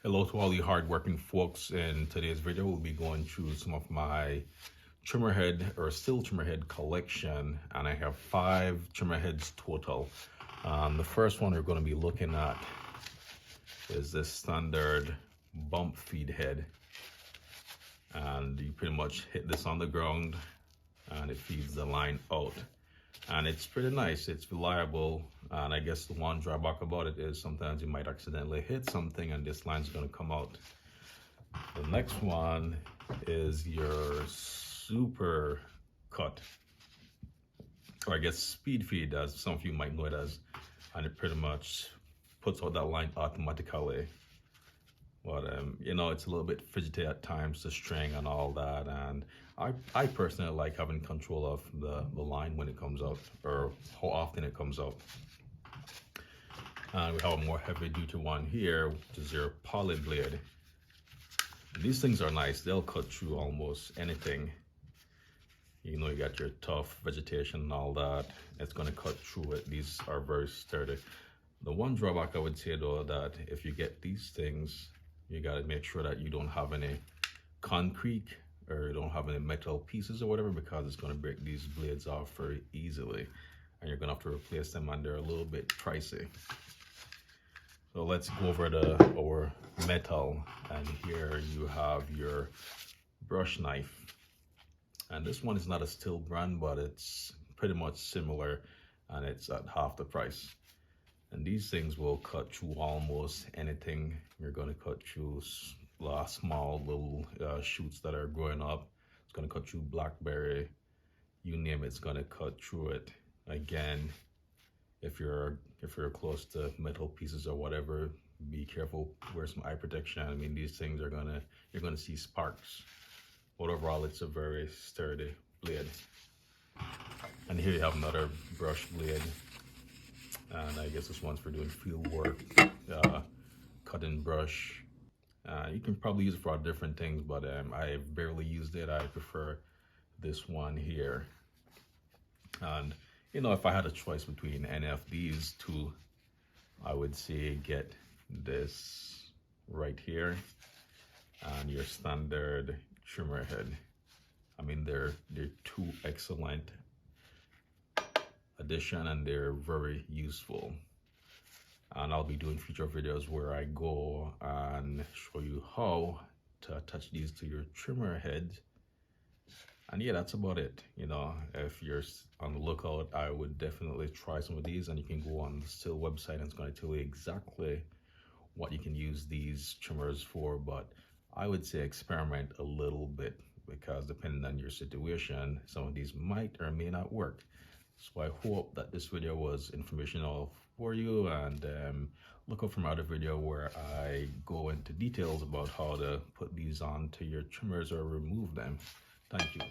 Hello to all you hardworking folks. In today's video, we'll be going through some of my trimmer head or STIHL trimmer head collection, and I have 5 trimmer heads total. The first one we're going to be looking at is this standard bump feed head, and you pretty much hit this on the ground and it feeds the line out, and it's pretty nice. It's reliable, and I guess the one drawback about it is sometimes you might accidentally hit something and this line's going to come out. The next one is your SuperCut, or I guess speed feed, as some of you might know it as, and it pretty much puts out that line automatically. But you know, it's a little bit fidgety at times, the string and all that, and I personally like having control of the line when it comes out, or how often it comes out. And we have a more heavy duty one here, which is your poly blade. These things are nice. They'll cut through almost anything. You know, you got your tough vegetation and all that. It's going to cut through it. These are very sturdy. The one drawback I would say though, that if you get these things, you got to make sure that you don't have any concrete or you don't have any metal pieces or whatever, because it's going to break these blades off very easily and you're going to have to replace them, and they're a little bit pricey. So let's go over our metal, and here you have your brush knife, and this one is not a STIHL brand, but it's pretty much similar, and it's at half the price. And these things will cut through almost anything. You're going to cut through small little shoots that are growing up. It's going to cut through blackberry, you name it, it's going to cut through it. Again, if you're close to metal pieces or whatever, be careful, wear some eye protection. I mean, these things you're gonna see sparks, but overall it's a very sturdy blade. And here you have another brush blade, and I guess this one's for doing field work, cutting brush. You can probably use it for different things, but I've barely used it. I prefer this one here. And you know, if I had a choice between any of these two, I would say get this right here and your standard trimmer head. I mean, they're two excellent addition, and they're very useful. And I'll be doing future videos where I go and show you how to attach these to your trimmer head. And yeah, that's about it. You know, if you're on the lookout, I would definitely try some of these, and you can go on the STIHL website and it's going to tell you exactly what you can use these trimmers for. But I would say experiment a little bit, because depending on your situation, some of these might or may not work. So I hope that this video was informational for you, and look out for my other video where I go into details about how to put these on to your trimmers or remove them. Thank you.